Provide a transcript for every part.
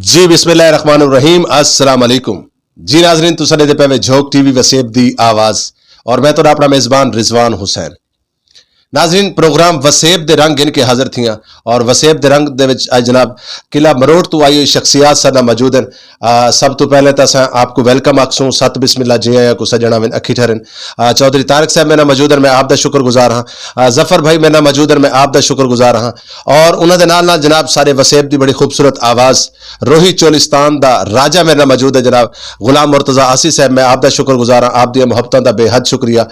जी बिस्मिल्लाहिर्रहमानिर्रहीम अस्सलाम वालेकुम। जी नाज़रीन तुसां दे पे झोंक टीवी वसेब दी आवाज़ और मैं तो अपना मेज़बान रिजवान हुसैन। नाज़रीन प्रोग्राम वसेब दे रंग गिन के हाजिर थियां और वसेब दे रंग दे विच अज जनाब किला मरोड़ तो आई हुई शख्सियात साडा मौजूद हैं। सब तो पहले तो असां आपको वेलकम आखसूं, सत बिस्मिल्लाह जी आया को सजना विन अखी ठहरन। चौधरी तारक साहब मेरा मौजूद हैं, मैं आप दा शुक्रगुजार हाँ। जफर भाई मेरा मौजूद हैं, मैं आप दा शुक्रगुजार हाँ। और उन्होंने नाल नाल जनाब सारे वसेब दी बड़ी खूबसूरत आवाज़ रोही चोलिस्तान दा राजा मेरा मौजूद है जनाब गुलाम मुर्तज़ा आसी साहब, मैं आप दा शुक्रगुजार हाँ, आप दी मुहब्बतों का बेहद शुक्रिया।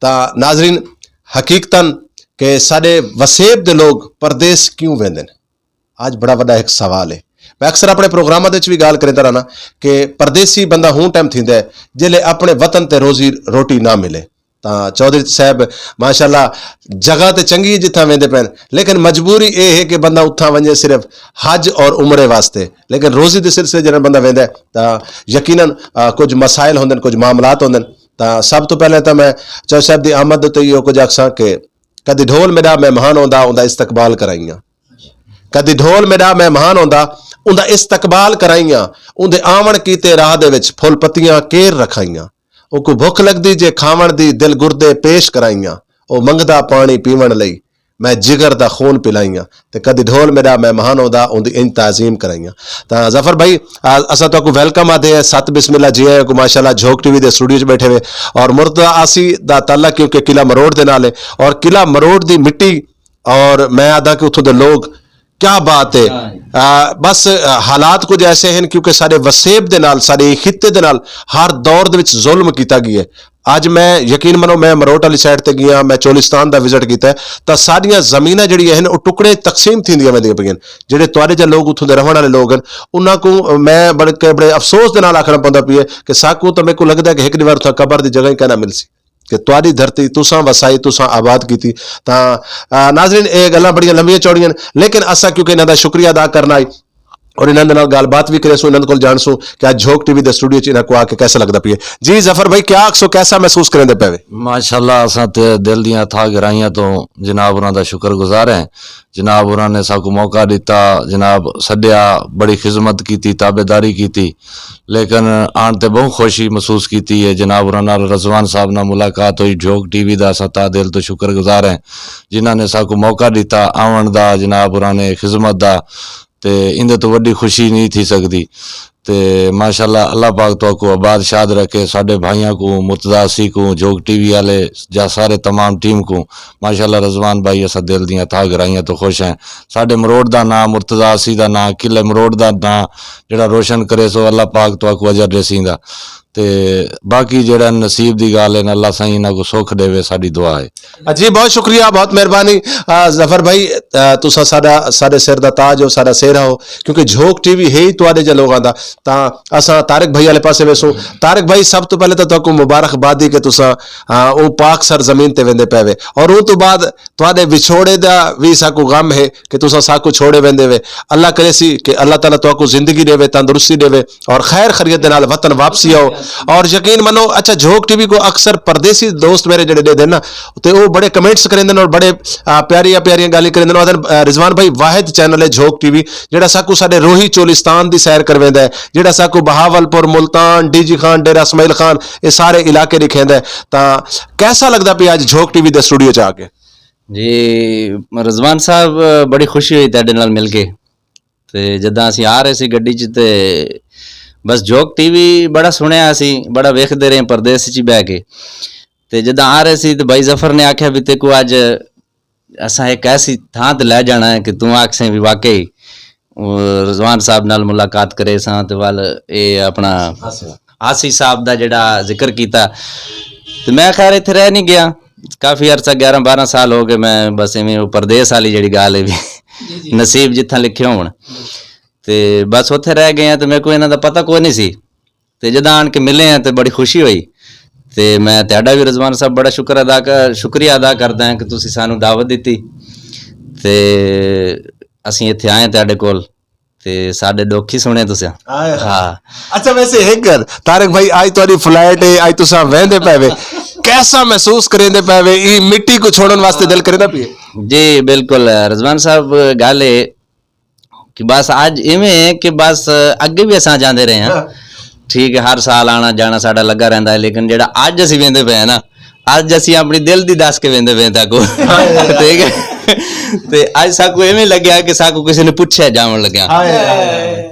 ता नाज़रीन हकीकतन कि साडे वसेब दे लोग परदेस क्यों वेंदे ने, आज बड़ा वड्डा एक सवाल है। मैं अक्सर अपने प्रोग्रामां दे विच भी गल करदा रहना कि परदेसी बंदा हूं टाइम थींदा है जिले अपने वतन ते रोजी रोटी ना मिले। तां चौधरी साहब माशाअल्लाह जगह तो चंगी जिथा वेंदे पैन, लेकिन मजबूरी ये है कि बंदा उथा वंजे सिर्फ हज और उमरे वास्ते, लेकिन रोजी के सिलसिले जब बंदा वेंदा तां यकीनन कुछ मसाइल होंदे, कुछ मामलात होंदे। तां सब तो पहले तो मैं चौधरी साहब की आमद ते इहो कुछ आखां कि कदी ढोल मेरा मेहमान आंदा उनका इस्तकबाल कराइया, कदी ढोल मेरा मेहमान आंदा उनका इस्तकबाल कराइया, उनके आवन कीते राह दे विच फुल पत्तियां केर रखाइया, उनको भुख लगदी जे खावण दी दिल गुरदे पेश कराइया, वो मंगदा पानी पीवण लई मैं जिगर दा खून पिलाइया, ते कदी ढोल मेरा मेहमान आंदा उनकी इन ताजीम कराइया। तो जफर भाई असा तो वेलकम आते हैं, सत बिस्मिल्लाह जी आया को माशाल्लाह झोंक टीवी के स्टूडियो च बैठे हुए। और मुर्तज़ा आसी दा ताल्ला क्योंकि किला मरोड़ के नाल है और किला मरोड़ की मिट्टी और मैं आदा कि उतों दे लोग क्या बात है। बस हालात कुछ ऐसे हैं क्योंकि सारे वसेब दे नाल सारे खिते दे नाल हर दौर दे विच जुल्म कीता गया है। अज मैं यकीन मनो मैं मरोट वाली साइड ते गया, मैं चोलिस्तान का विजिट किया तो सारिया जमीन जड़ियां हैं टुकड़े तकसीम थींदियां वेंदियां पईयां। जिहड़े तुहाडे जे लोग उत्थों दे रहण वाले लोग हैं उन्हां को मैं बड़े अफसोस दे नाल आखना पैंदा पिए कि साकू तो मेरे को लगता है कि एक बार उत्थां कबर की जगह ही कहना मिल सी कि तुहाडी धरती तुसां वसाई तुसां आबाद की। तां नाज़रीन ये गल्लां बड़ियां लंबियां चौड़ियां, लेकिन असा क्योंकि इन्हां दा शुक्रिया अदा करना है और इन्हां दे नाल गलबात भी करे सो इन्हां कोल जान सो कि आज झोंक टीवी दे स्टूडियो च इन्हां को आके कैसा लगता पिए। जी जफर भाई क्या आखसो, कैसा महसूस करेंदे पे? माशाल्लाह असां ते दिल दियां था गहराइयां तो जनाब उन्हां दा शुक्रगुजार हैं। जनाब उन्होंने साकू मौका दिता, जनाब सद्या, बड़ी खिदमत की, ताबेदारी की, लेकिन आन ते बहुत खुशी महसूस की है। जनाब उन्होंने रजवान साहब नाल मुलाकात हुई, झोंक टीवी का असां ता दिल तो शुक्रगुजार हैं जिन्होंने साकू मौका दिता आवन का, जनाब उन्होंने खिदमत का, ते इंदे तो वड्डी खुशी नहीं थी सकती। ते माशाल्लाह अल्लाह पाक तो को आबाद शाद रखे, साडे भाइयों को मुर्तज़ा आसी को झोंक टीवी वाले जा सारे तमाम टीम को माशाल्लाह रजवान भाई असा दिल दियां था गराइयां तो खुश हैं। साडे मरोड़ का नाम मुर्तज़ा आसी का नाम किले मरोड़ का नाम जिहड़ा रोशन करे सो अल्लाह पाक तो को अजर देसींदा। ते बाकी जेड़ा नसीब की गल है अल्लाह साईं इन्हां को सुख देवे, साडी दुआ है। जी बहुत शुक्रिया, बहुत मेहरबानी जफर भाई, तुसा साडे सिर दा ताज हो, साडा सेहरा हो, क्योंकि झोंक टीवी है ही तुहाडे जे लोगां दा। तां असां तारक भाई वाले पासे वेसो। तारक भाई सब तो पहले तो तुहानू मुबारकबाद दी कि तुसा ओ पाक सर जमीन ते वेंदे पैवे और उस तो बाद तुहाडे विछोड़े दा भी साकू गम है कि तुसा साकू छोड़े वेंदे वे। अल्लाह करे सी कि अल्लाह ताला तुहानू जिंदगी देवे, तंदुरुस्ती देवे और खैर खैरियत दे नाल वतन वापसी आओ। और यकीन मनो अच्छा झोंक टीवी को अक्सर परदेसी दोस्त मेरे जड़े दे ना तो वो बड़े कमेंट्स करेंदे और बड़े प्यारियां प्यारियां गाली करेंदे। रिजवान भाई वाहिद चैनल है झोंक टीवी जेड़ा साकू साडे रोही चोलिस्तान दी सैर करवेंदा है, जेड़ा साकू बहावलपुर, मुल्तान, डीजी खान, डेरा इस्माइल खान ये सारे इलाके दिखेंदा है। तां कैसा लगदा पिया आज झोंक टीवी दे स्टूडियो च आके? जी रिजवान साहब बड़ी खुशी हुई तुहाडे नाल मिल के। ते जदां असीं आ रहे सी गड्डी च ते बस झोंक टीवी बड़ा सुनिया सी, बड़ा वेखदे रहे परदेस च बह के। ते जदां आ रहे सी तो भाई जफर ने आख्या भी तेको अज असां एक ऐसी थां ते लै जाना है कि तू आखसें भी वाकई रिजवान साहब नाल मुलाकात करे सां ते वाल ये अपना आसी साहब दा जेड़ा जिक्र कीता। तो मैं खैर इत्थे रह नहीं गया काफ़ी अरसा, 11-12 साल हो गए मैं बस इवें परदेस वाली जी गल है भी नसीब जिथा लिखे होण ते बस उत्थे रह गए हैं। तो मेरे को इन्हां दा पता कोई नहीं सी, ते जदां आन के मिले हैं तो बड़ी खुशी हुई। ते मैं तुहाडा भी रिजवान साहब बड़ा शुक्रिया अदा करदा हां कि तुसीं सानू दावत दित्ती ते असीं इत्थे आए तुहाडे कोल ते साडे दुख ही सुने तुसीं। हाँ अच्छा वैसे एक गल तारक भाई आज तुहाडी फ्लाइट है, आज तुसां वेंदे पैवे कैसा महसूस करेंदे पैवे, ई मिट्टी को छोड़न वास्ते दिल करेंदा पिए? जी बिल्कुल रिजवान साहब गल है कि बस अज इवें है कि बस अगे भी असां जाते रहे हैं, ठीक है, हर साल आना जाना साडा लगा रहिंदा है, लेकिन जेड़ा अज असीं वेंदे पे ना, अज असीं अपनी दिल दी दस के वेंदे पे ताको, ठीक है। ते अज साकू इवें लग्या कि साकू किसी ने पूछया जावन लग्या,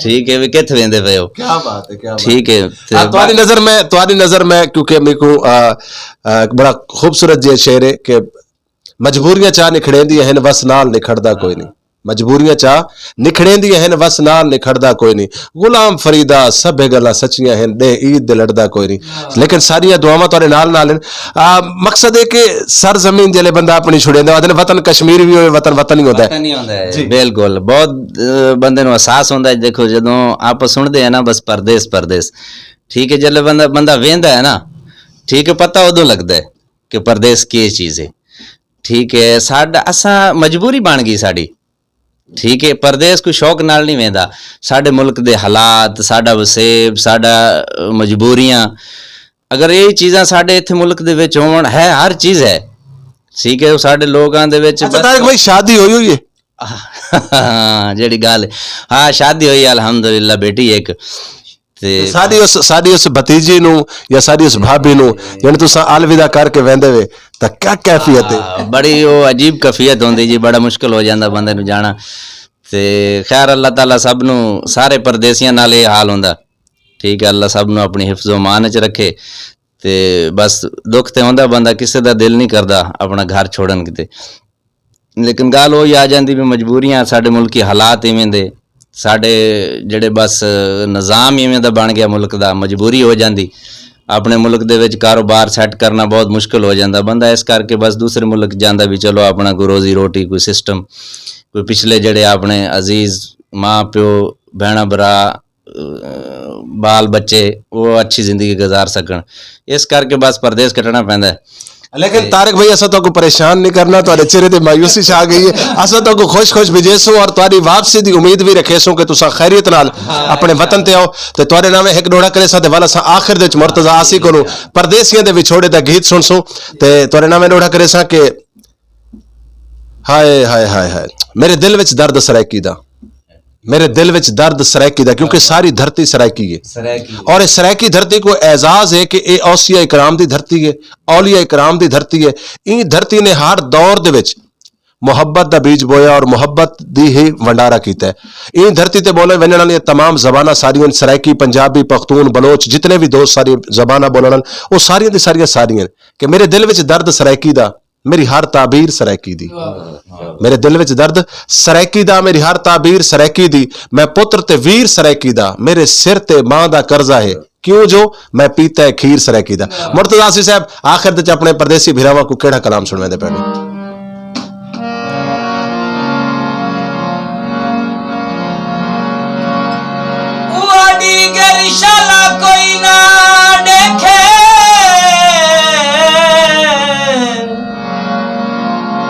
ठीक है, भी कित्थे वेंदे पे हो। क्या बात है, क्या बात ठीक है। ते तुम्हारी नजर में क्योंकि मेरे को बड़ा खूबसूरत जे शेर है कि मजबूरियां चाह निखड़ेंदियां हैं वस नाल निखड़दा कोई नहीं, मजबूरियां चाह निखड़ेंदियां हैं वस नाल निखड़दा कोई नहीं, गुलाम फरीदा सब गल्लां सच्चियां हैं दे ईद दे लड़दा कोई नहीं, लेकिन सारियां दुआवां तुहाडे नाल हैं। मकसद है कि सर जमीन जेले बंदा अपनी छुड़ेंदा आदे वतन कश्मीर भी होवे, वतन वतन ही होता है। बिल्कुल, बहुत बंदे नूं एहसास होंदा है। देखो जदों आप सुनदे हैं ना बस परदेस परदेस, ठीक है, जल्ले बंदा वेंदा है ना, ठीक है, पता उदों लगदा है कि परदेस की चीज़ है, ठीक है। साडा असां मजबूरी बन गई साडी, ठीक है, परदेस कोई शौक नाल नहीं वेंदा, साडे मुल्क दे हालात, साडा वसेब, साडा मजबूरियां, अगर ये चीज़ां साडे इत्थे मुल्क दे विच होवण है, हर चीज़ है, ठीक है, साडे लोगां दे विच तारिक भाई शादी होई हुई है? जेड़ी गल, हाँ शादी हुई अल्हम्दुलिल्लाह, बेटी एक, साडी उस भतीजी नू या साडी उस भाभी नू यानी तुसां अलविदा करके वेंदे वे तां क्या कैफियत है? बड़ी वो अजीब कैफियत होंदी जी, बड़ा मुश्किल हो जांदा बंदे नू जाना। ते खैर अल्लाह ताला सब नू, सारे परदेसियां नाल ये हाल होंदा, ठीक है, अल्लाह सब नू अपनी हिफ्ज़ो मान च रखे। ते बस दुख ते होंदा, बंदा किसी दा दिल नहीं करदा अपना घर छोड़न किते, लेकिन गल वो आ जाती भी मजबूरियां, साडे मुल्क के हालात इवें दे, साडे जेड़े बस निज़ाम इवें दा बन गया मुल्क दा, मजबूरी हो जाती, अपने मुल्क दे विच कारोबार सैट करना बहुत मुश्किल हो जाता बंदा, इस करके बस दूसरे मुल्क जाता भी चलो अपना कोई रोजी रोटी कोई सिस्टम, कोई पिछले जेड़े अपने अजीज माँ प्यो भैणा भरा बाल बच्चे वो अच्छी जिंदगी गुजार सकन, इस करके बस परदेस कटना पैंदा है। लेकिन तारिक भाई असा तो परेशान नहीं करना, तुहाडे चेहरे ते मायूसी छा गई है, असा तो खुश खुश भेजेसो और तुहाडी वापसी दी उम्मीद भी रखेसो कि तुसा खैरियत नाल अपने वतन ते आओ। ते तुहाडे नामे एक डोड़ा करे सा ते वाला सा आखिर दे विच मुर्तजा आसी कोलो परदेसियां दे विछोड़े दा गीत सुनसो, ते तुहाडे नामे डोड़ा करे सा कि हाय हाय हाय हाय मेरे दिल विच दर्द सराइकी दा, मेरे दिल विच दर्द सराइकी दा, क्योंकि सारी धरती सराइकी है और इस सराइकी धरती को एजाज है कि ये औसिया इकराम दी धरती है, औलिया इकराम दी धरती है। इन धरती ने हर दौर दे विच मुहब्बत दा बीज बोया और मुहब्बत दी ही वंडारा कीता है। इन धरती ते बोले वजन वाली तमाम जबाना सारियां, सराइकी पंजाबी पख्तून बलोच जितने भी दोस्त सारी जबाना बोलन वो सारियां दी सारियां कि मेरे दिल विच दर्द सराइकी दा, मेरी हर ताबीर सराइकी दी, मेरे दिल विच दर्द सराइकी दा, मेरी हर ताबीर सराइकी दी, मैं पुत्र ते वीर सराइकी दा, मेरे सिर ते मां दा कर्जा है क्यों जो मैं पीता है खीर सराइकी दा। मुर्तजा आसी साहब आखिर ते अपने परदेसी भिरावां को केड़ा कलाम सुनवांदे पैणे? कोई ना देखे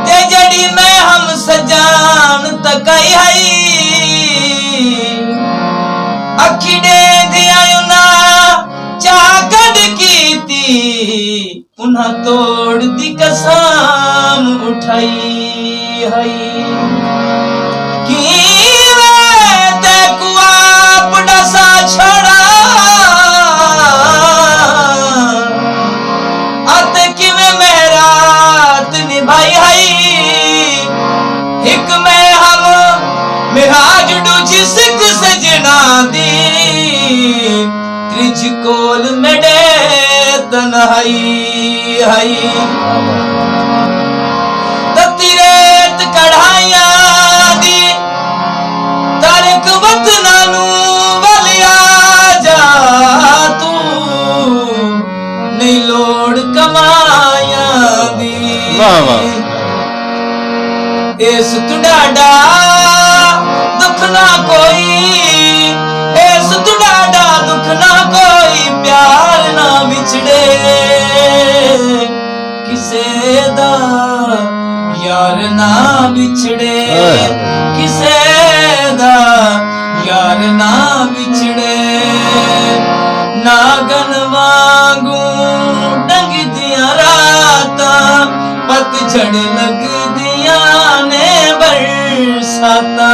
ते जड़ी मैं हम सजान तकई हई अखी दे दिया ना चाकड़ कीती उन्हा तोड़ दी कसम उठाई हई की ते कुआप डसा छड़ा निभाई हई हिक में हम मिराज दूजी सिक सजना दी त्रिज कोल मेडे तन्हाई हई तती रेत कढ़ाइया दी तारक वतना नू वलिया जा तू नहीं लोड़ कमाया दी इस तुडाडा दुख ना कोई, इस तुडाडा दुख ना कोई, प्यार ना बिछड़े किसे दा यार ना बिछड़े, किसे दा यार ना बिछड़े, नागन वांगू डंग दिया राता पतझड़ लग दिया ने बरसाता।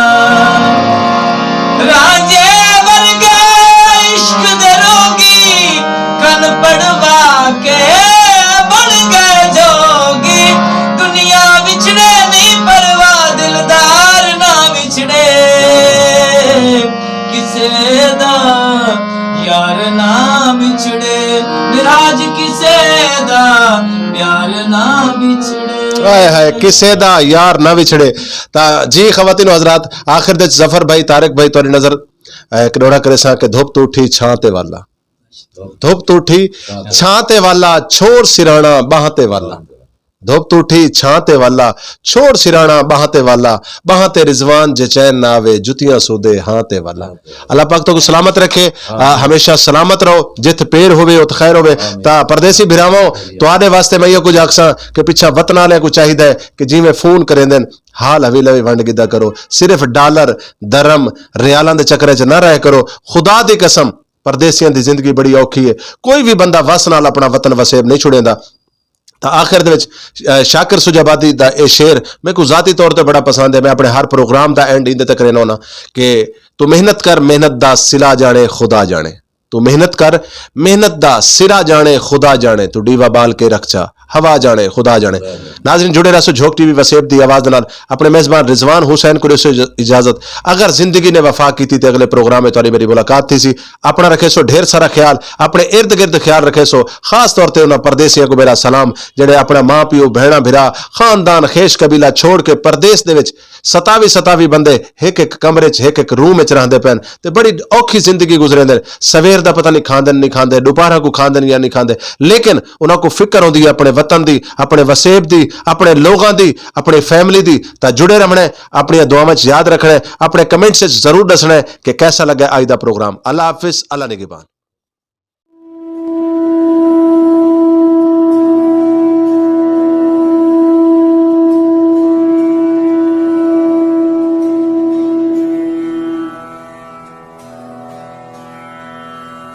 हाय हाय किसे दा यार ना विछड़े। ता जी खवातीन हजरात आखिर दे जफर भाई तारिक भाई तोरी नजर करोड़ा करे सा के धुप टूठी छाते वाला, धुप टूठी छाते वाला छोड़ सिराना बहाते वाला, धुप टूठी छाते वाला छोड़ सिराना बहाते वाला, बहाते रिजवान जे चैन ना आवे जुतियां सूदे हाथे वाला। अल्लाह पाक तो को सलामत रखे, हमेशा सलामत रहो, जित पेर होवे उत खैर होवे। ता परदेसी भिरावो तुहाडे वास्ते मैं कुछ आखसा कि पिछा वतन वाले को चाहिए कि जिवें फोन करें देन हाल हवीले वंड गिदा करो, सिर्फ डॉलर दरम रियालां दे चक्कर च ना रह करो। खुदा दी कसम परदेसियां दी जिंदगी बड़ी औखी है, कोई भी बंदा वस नाल अपना वतन वसेब नहीं छुड़ेंदा। तो आखिर दे विच शाकिर सुजाबादी दा ए शेर मेरे को जाती तौर पर बड़ा पसंद है। मैं अपने हर प्रोग्राम का एंड इंदे तक रहना होना कि तू मेहनत कर मेहनत दा सिला जाने खुदा जाने, तू मेहनत कर मेहनत दा सिरा जाने खुदा जाने, तू डीवा बाल के रखचा हवा जाने खुदा जाने। नाज़रीन जुड़े रहो झोंक टीवी वसेब दी आवाज़ नाल। अपने मेज़बान रिजवान हुसैन को इजाजत। अगर जिंदगी ने वफा की थी तो अगले प्रोग्राम में तुहाडी मेरी मुलाकात थी सी। अपना रखे सो ढेर सारा ख्याल, अपने इर्द गिर्द ख्याल रखे सो। खास तौर पर उन्होंने परदेसियों को मेरा सलाम जेडे अपना माँ प्यो भैणा भिरा खानदान खेश कबीला छोड़ के परदेस दे विच 27 बंदे एक एक कमरे च एक एक रूम च रहंदे पैन ते बड़ी औखी जिंदगी गुजरेंदे। सवेर दा पता नहीं खांदे दोपहर को खांदे या नहीं खांदे, लेकिन उन्होंने को फिक्र होंदी है अपने वतन दी, अपने वसेब दी, अपने लोगों दी, अपने फैमिली दी। ता जुड़े रहने, अपनी दुआवां च याद रखने, अपने कमेंट्स च जरूर दसना कि कैसा लगा आज दा प्रोग्राम। अल्लाह हाफिज, अल्लाह निगहबान।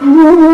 Mm-hmm.